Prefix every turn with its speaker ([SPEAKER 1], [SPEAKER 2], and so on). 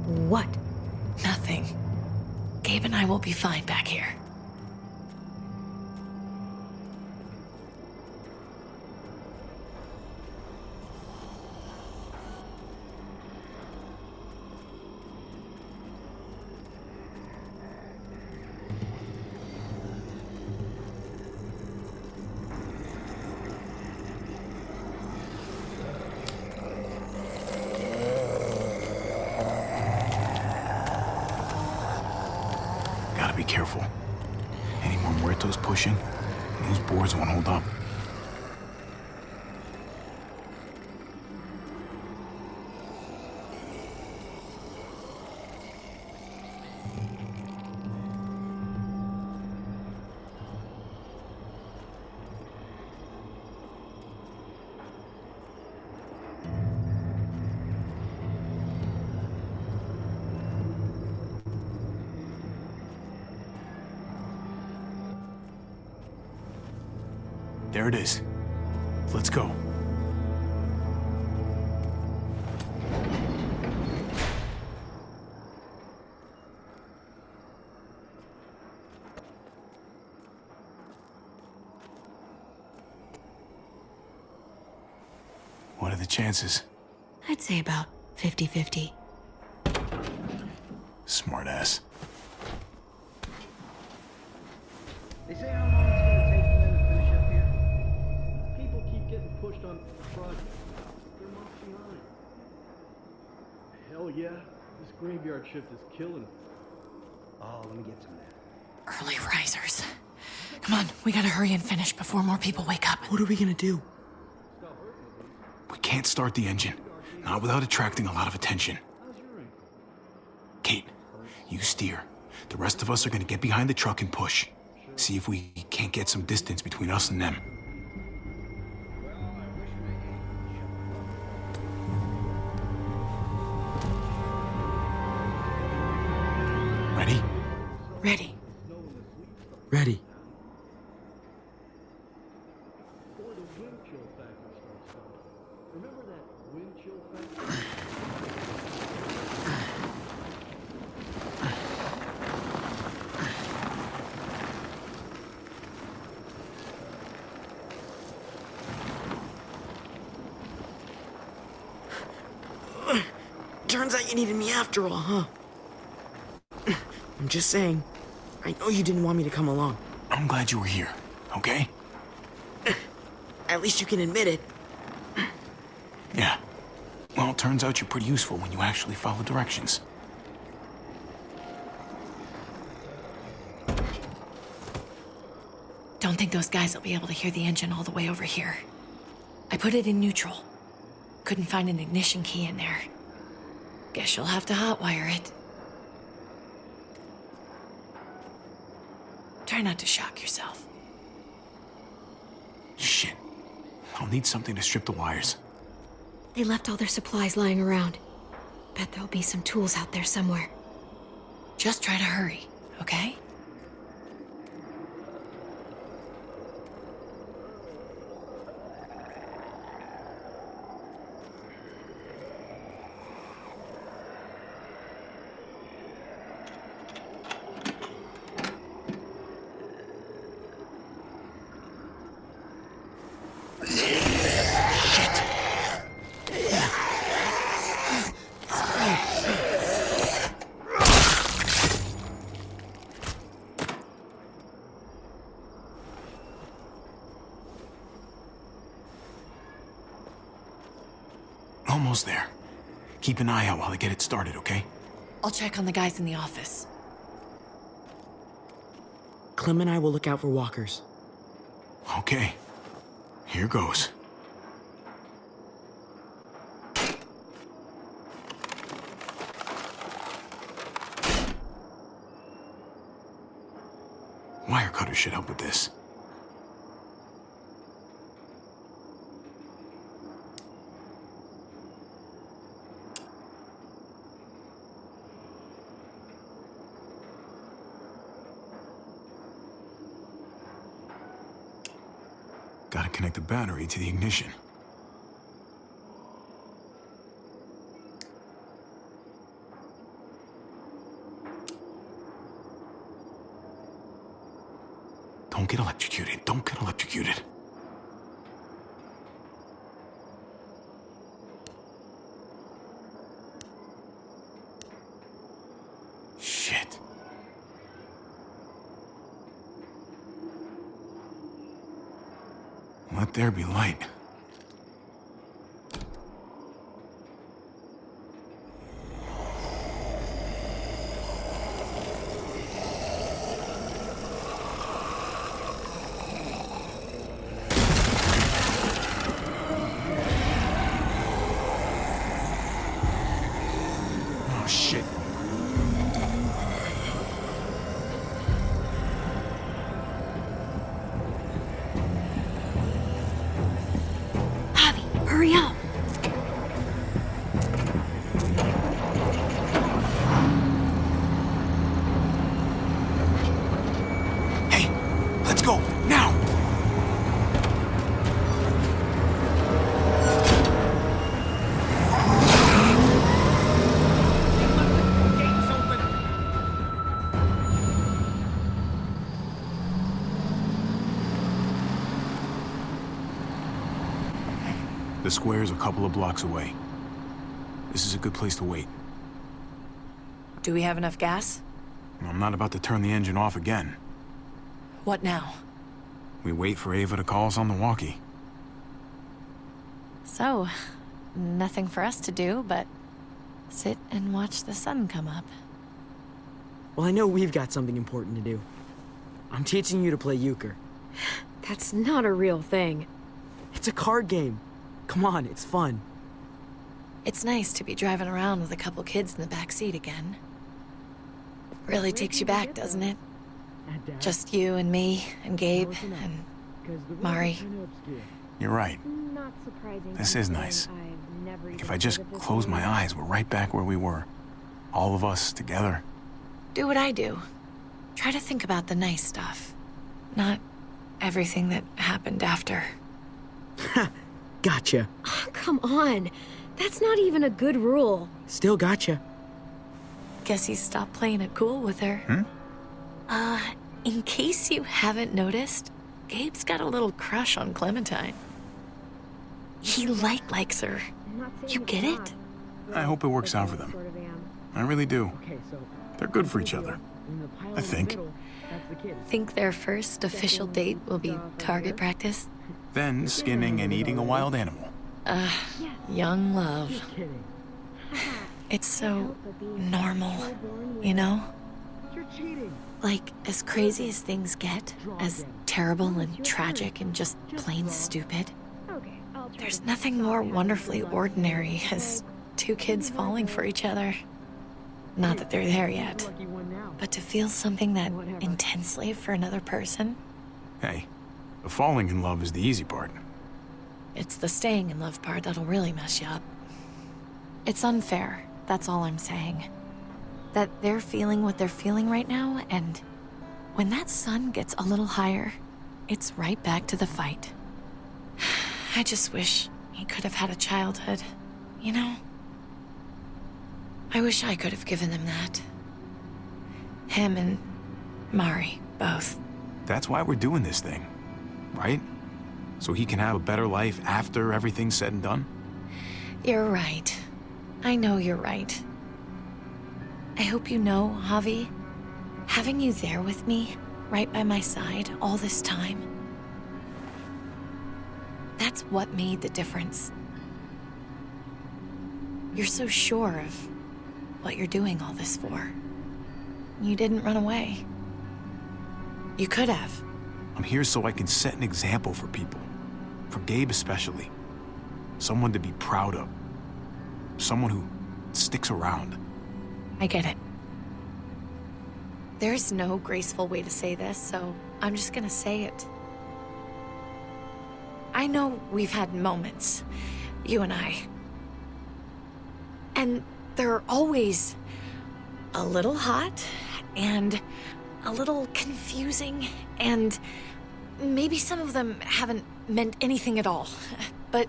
[SPEAKER 1] What?
[SPEAKER 2] Nothing. Gabe and I will be fine back here.
[SPEAKER 3] Gotta be careful. Any more muertos pushing, those boards won't hold up. There it is. Let's go. What are the chances?
[SPEAKER 1] I'd say about 50-50.
[SPEAKER 3] Smartass.
[SPEAKER 4] They say how long it's gonna take for them to finish up here. People keep getting pushed on projects. They're months behind. Hell yeah, this graveyard shift is killing me. Oh, let me get some of that.
[SPEAKER 2] Early risers. Come on, we gotta hurry and finish before more people wake up.
[SPEAKER 5] What are we gonna do?
[SPEAKER 3] We can't start the engine. Not without attracting a lot of attention.
[SPEAKER 4] How's your ankle?
[SPEAKER 3] Kate, you steer. The rest of us are gonna get behind the truck and push. See if we can't get some distance between us and them. Ready?
[SPEAKER 2] Ready.
[SPEAKER 5] Ready.
[SPEAKER 4] Or the wind chill factor starts coming. Remember that wind chill factor?
[SPEAKER 5] Turns out you needed me after all, huh? I'm just saying. I know you didn't want me to come along.
[SPEAKER 3] I'm glad you were here, okay?
[SPEAKER 5] At least you can admit it.
[SPEAKER 3] Yeah. Well, it turns out you're pretty useful when you actually follow directions.
[SPEAKER 2] Don't think those guys will be able to hear the engine all the way over here. I put it in neutral. Couldn't find an ignition key in there. Guess you'll have to hotwire it. Try not to shock yourself.
[SPEAKER 3] Shit. I'll need something to strip the wires.
[SPEAKER 1] They left all their supplies lying around. Bet there'll be some tools out there somewhere.
[SPEAKER 2] Just try to hurry, okay?
[SPEAKER 3] Almost there. Keep an eye out while I get it started, okay?
[SPEAKER 2] I'll check on the guys in the office.
[SPEAKER 5] Clem and I will look out for walkers.
[SPEAKER 3] Okay. Here goes. Wire cutter should help with this. Gotta connect the battery to the ignition. Don't get electrocuted. Don't get electrocuted. Shit. Let there be light. Oh, shit.
[SPEAKER 1] Javi, hurry up!
[SPEAKER 3] Hey, let's go, now! The square's a couple of blocks away. This is a good place to wait.
[SPEAKER 2] Do we have enough gas?
[SPEAKER 3] I'm not about to turn the engine off again.
[SPEAKER 2] What now?
[SPEAKER 3] We wait for Ava to call us on the walkie.
[SPEAKER 2] So, nothing for us to do but sit and watch the sun come up.
[SPEAKER 5] Well, I know we've got something important to do. I'm teaching you to play euchre.
[SPEAKER 1] That's not a real thing.
[SPEAKER 5] It's a card game. Come on, it's fun.
[SPEAKER 2] It's nice to be driving around with a couple kids in the back seat again. Really takes you back, doesn't it? Just you and me and Gabe and Mari.
[SPEAKER 3] You're right.
[SPEAKER 1] Not surprising.
[SPEAKER 3] This is nice. If I just close my eyes, we're right back where we were. All of us together.
[SPEAKER 2] Do what I do. Try to think about the nice stuff. Not everything that happened after.
[SPEAKER 5] Gotcha.
[SPEAKER 1] Oh, come on. That's not even a good rule.
[SPEAKER 5] Still gotcha.
[SPEAKER 2] Guess he stopped playing it cool with her. In case you haven't noticed, Gabe's got a little crush on Clementine. He likes her. You get it?
[SPEAKER 3] I hope it works out for them. I really do. They're good for each other. I think.
[SPEAKER 2] Think their first official date will be target practice?
[SPEAKER 3] Then skinning and eating a wild animal.
[SPEAKER 2] Young love. It's so normal, you know? Like, as crazy as things get, as terrible and tragic and just plain stupid, there's nothing more wonderfully ordinary as two kids falling for each other. Not that they're there yet, but to feel something that intensely for another person,
[SPEAKER 3] Hey, the falling in love is the easy part.
[SPEAKER 2] it's the staying in love part that'll really mess you up. It's unfair, that's all I'm saying. That they're feeling what they're feeling right now, and when that sun gets a little higher, it's right back to the fight. I just wish he could have had a childhood, you know? I wish I could have given them that. Him and Mari, both.
[SPEAKER 3] That's why we're doing this thing, right? So he can have a better life after everything's said and done?
[SPEAKER 2] You're right. I know you're right. I hope you know, Javi, having you there with me, right by my side, all this time, that's what made the difference. You're so sure of what you're doing all this for. You didn't run away. You could have.
[SPEAKER 3] I'm here so I can set an example for people. For Gabe especially. Someone to be proud of. Someone who sticks around.
[SPEAKER 2] I get it. There's no graceful way to say this, so I'm just gonna say it. I know we've had moments, you and I. And they're always a little hot and a little confusing, and maybe some of them haven't meant anything at all. But